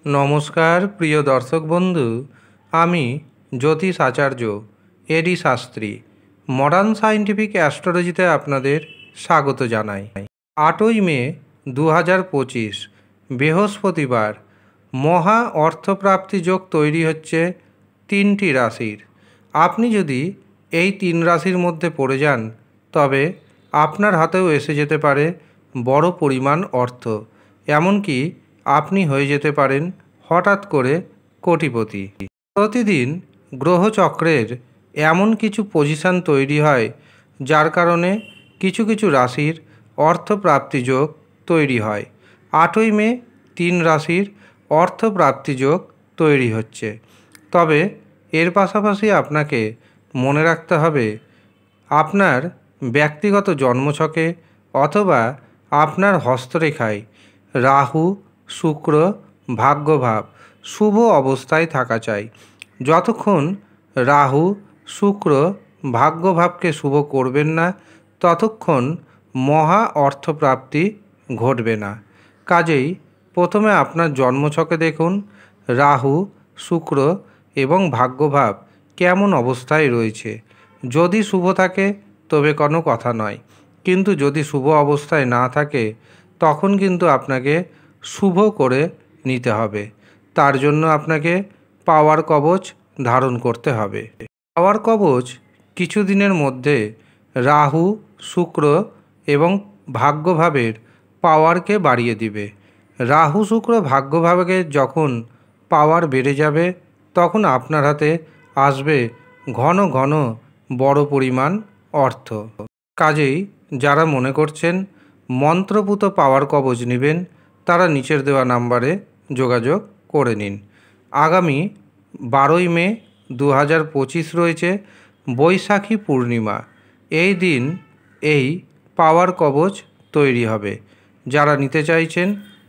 নমস্কার প্রিয় দর্শক বন্ধু, আমি জ্যোতিষ আচার্য এডি শাস্ত্রী মডার্ন সায়েন্টিফিক অ্যাস্ট্রোলজিতে আপনাদের স্বাগত জানাই। 8ই মে 2025 বৃহস্পতিবার মহা অর্থপ্রাপ্তি যোগ তৈরি হচ্ছে 3টি রাশির। আপনি যদি এই 3 রাশির মধ্যে পড়ে যান তবে আপনার হাতেও এসে যেতে পারে বড় পরিমাণ অর্থ, এমনকি আপনি হয়ে যেতে পারেন হঠাৎ করে কোটিপতি। প্রতিদিন গ্রহচক্রের এমন কিছু পজিশন তৈরি হয় যার কারণে কিছু কিছু রাশির অর্থপ্রাপ্তি যোগ তৈরি হয়। 8ই মে 3 রাশির অর্থপ্রাপ্তি যোগ তৈরি হচ্ছে। তবে এর পাশাপাশি আপনাকে মনে রাখতে হবে আপনার ব্যক্তিগত জন্মছকে অথবা আপনার হস্তরেখায় রাহু, শুক্র, ভাগ্যভাব শুভ অবস্থায় থাকা চাই। যতক্ষণ রাহু, শুক্র ভাগ্যভাবকে শুভ করবেন না ততক্ষণ মহা অর্থপ্রাপ্তি ঘটবে না। কাজেই প্রথমে আপনার জন্মছকে দেখুন রাহু, শুক্র এবং ভাগ্যভাব কেমন অবস্থায় রয়েছে। যদি শুভ থাকে তবে কোনো কথা নয়, কিন্তু যদি শুভ অবস্থায় না থাকে তখন কিন্তু আপনাকে শুভ করে নিতে হবে। তার জন্য আপনাকে পাওয়ার কবচ ধারণ করতে হবে। পাওয়ার কবচ কিছুদিনের মধ্যে রাহু, শুক্র এবং ভাগ্যভাবের পাওয়ারকে বাড়িয়ে দিবে। রাহু, শুক্র ভাগ্যভাবে যখন পাওয়ার বেড়ে যাবে তখন আপনার হাতে আসবে ঘন ঘন বড় পরিমাণ অর্থ। কাজেই যারা মনে করছেন মন্ত্রপুত পাওয়ার কবচ নেবেন তারা নিচের দেওয়া নাম্বারে যোগাযোগ করে নিন। আগামী 12ই মে 2025 রয়েছে বৈশাখী পূর্ণিমা। এই দিন এই পাওয়ার কবচ তৈরি হবে। যারা নিতে চাইছেন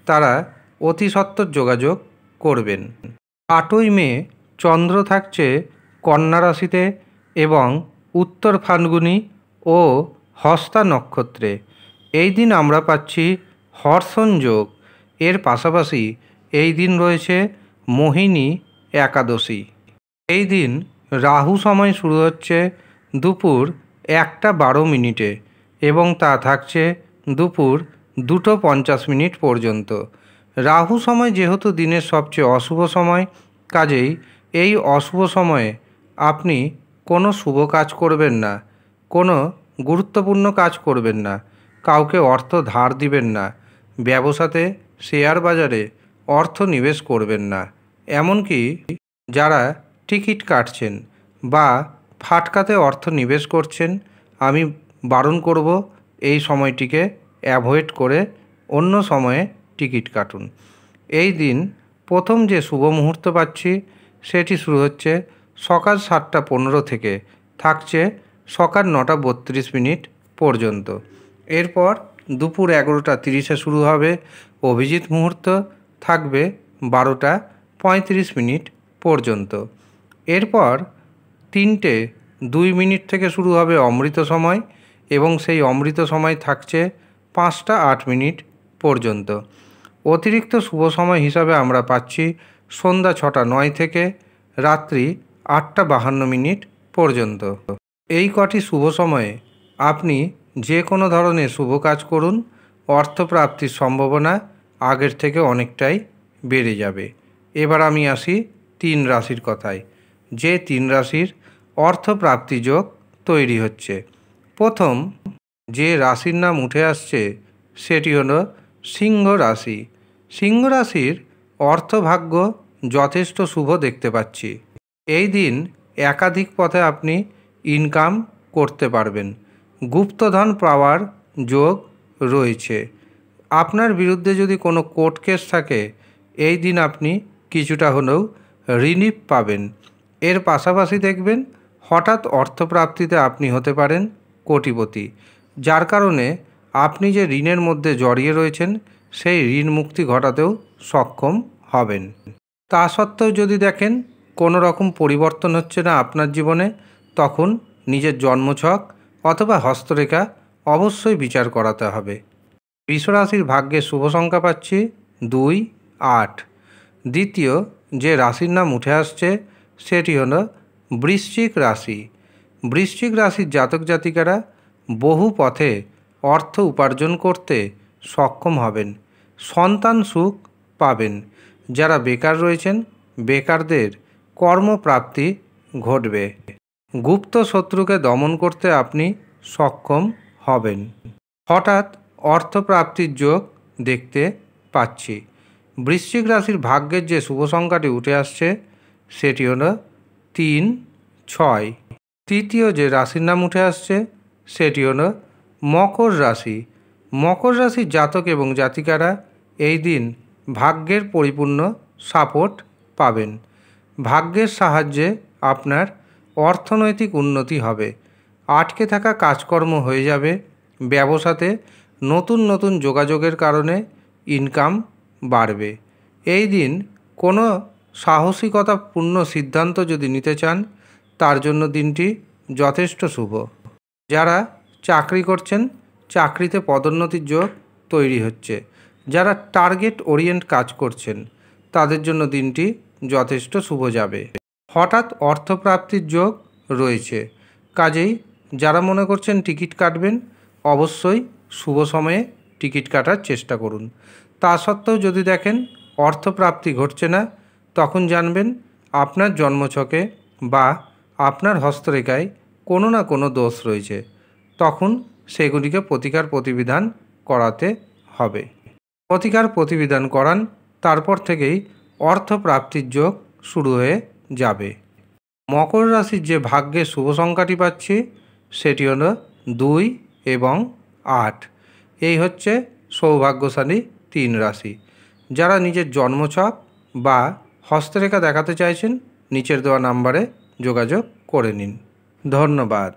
তারা অতি সত্বর যোগাযোগ করবেন। 8ই মে চন্দ্র থাকছে কন্যা রাশিতে এবং উত্তর ফাল্গুনী ও হস্তা নক্ষত্রে। এই দিন আমরা পাচ্ছি হর্ষণ যোগ। এর পাশাপাশি এই দিন রয়েছে মোহিনী একাদশী। এই দিন রাহু সময় শুরু হচ্ছে দুপুর 1:12 এবং তা থাকছে দুপুর 2:50 পর্যন্ত। রাহু সময় যেহেতু দিনের সবচেয়ে অশুভ সময়, কাজেই এই অশুভ সময়ে আপনি কোনো শুভ কাজ করবেন না, কোনো গুরুত্বপূর্ণ কাজ করবেন না, কাউকে অর্থ ধার দিবেন না, ব্যবসাতে শেয়ার বাজারে অর্থ নিবেশ করবেন না। এমনকি যারা টিকিট কাটছেন বা ফাটকাতে অর্থ নিবেশ করছেন, আমি বারণ করব এই সময়টিকে অ্যাভয়েড করে অন্য সময়ে টিকিট কাটুন। এই দিন প্রথম যে শুভ মুহূর্ত পাচ্ছি সেটি শুরু হচ্ছে সকাল 7:15 থেকে, থাকছে সকাল 9:32 পর্যন্ত। এরপর দুপুর 11:30 শুরু হবে অভিজিৎ মুহূর্ত, থাকবে 12:35 পর্যন্ত। এরপর 3:02 থেকে শুরু হবে অমৃত সময় এবং সেই অমৃত সময় থাকছে 5:08 পর্যন্ত। অতিরিক্ত শুভ সময় হিসাবে আমরা পাচ্ছি সন্ধ্যা 6:09 থেকে রাত্রি 8:52 পর্যন্ত। এই কটি শুভ সময়ে আপনি যে কোনো ধরনের শুভ কাজ করুন, অর্থপ্রাপ্তির সম্ভাবনা আগের থেকে অনেকটাই বেড়ে যাবে। এবার আমি আসি 3 রাশির কথায়, যে 3 রাশির অর্থপ্রাপ্তি যোগ তৈরি হচ্ছে। প্রথম যে রাশির নাম উঠে আসছে সেটি হলো সিংহ রাশি। সিংহ রাশির অর্থভাগ্য যথেষ্ট শুভ দেখতে পাচ্ছি। এই দিন একাধিক পথে আপনি ইনকাম করতে পারবেন। গুপ্তধন পাওয়ার যোগ রয়েছে। আপনার বিরুদ্ধে যদি কোনো কোর্ট কেস থাকে এই দিন আপনি কিছুটা হলেও রিলিফ পাবেন। এর পাশাপাশি দেখবেন হঠাৎ অর্থপ্রাপ্তিতে আপনি হতে পারেন কোটিপতি, যার কারণে আপনি যে ঋণের মধ্যে জড়িয়ে রয়েছেন সেই ঋণ মুক্তি ঘটাতেও সক্ষম হবেন। তা সত্ত্বেও যদি দেখেন কোনো রকম পরিবর্তন হচ্ছে না আপনার জীবনে, তখন নিজের জন্মছক অথবা হস্তরেখা অবশ্যই বিচার করাতে হবে। বৃষ রাশির ভাগ্যের শুভ সংখ্যা পাচ্ছি 2, 8। দ্বিতীয় যে রাশির নাম উঠে আসছে সেটি হলো বৃশ্চিক রাশি। বৃশ্চিক রাশির জাতক জাতিকারা বহু পথে অর্থ উপার্জন করতে সক্ষম হবেন, সন্তান সুখ পাবেন। যারা বেকার রয়েছেন বেকারদের কর্মপ্রাপ্তি ঘটবে। গুপ্ত শত্রুকে দমন করতে আপনি সক্ষম হবেন। হঠাৎ অর্থপ্রাপ্তির যোগ দেখতে পাচ্ছি। বৃশ্চিক রাশির ভাগ্যের যে শুভ সংখ্যাটি উঠে আসছে সেটি হলো 3, 6। তৃতীয় যে রাশির নাম উঠে আসছে সেটি হলো মকর রাশি। মকর রাশির জাতক এবং জাতিকারা এই দিন ভাগ্যের পরিপূর্ণ সাপোর্ট পাবেন। ভাগ্যের সাহায্যে আপনার অর্থনৈতিক উন্নতি হবে। আটকে থাকা কাজকর্ম হয়ে যাবে। ব্যবসাতে নতুন নতুন যোগাযোগের কারণে ইনকাম বাড়বে। এই দিন কোনো সাহসিকতাপূর্ণ সিদ্ধান্ত যদি নিতে চান তার জন্য দিনটি যথেষ্ট শুভ। যারা চাকরি করছেন চাকরিতে পদোন্নতির যোগ তৈরি হচ্ছে। যারা টার্গেট ওরিয়েন্ট কাজ করছেন তাদের জন্য দিনটি যথেষ্ট শুভ যাবে। হঠাৎ অর্থপ্রাপ্তির যোগ রয়েছে। কাজেই যারা মনে করছেন টিকিট কাটবেন অবশ্যই শুভ সময়ে টিকিট কাটার চেষ্টা করুন। তা সত্ত্বেও যদি দেখেন অর্থপ্রাপ্তি ঘটছে না তখন জানবেন আপনার জন্মছকে বা আপনার হস্তরেখায় কোনো না কোনো দোষ রয়েছে। তখন সেগুলিকে প্রতিকার প্রতিবিধান করাতে হবে। প্রতিকার প্রতিবিধান করান, তারপর থেকেই অর্থপ্রাপ্তির যোগ শুরু হয়ে যাবে। মকর রাশির যে ভাগ্যের শুভ সংখ্যাটি পাচ্ছি সেটি হলো 2 এবং 8। এই হচ্ছে সৌভাগ্যশালী 3 রাশি। যারা নিজের জন্মছক বা হস্তরেখা দেখাতে চাইছেন নিচের দেওয়া নাম্বারে যোগাযোগ করে নিন। ধন্যবাদ।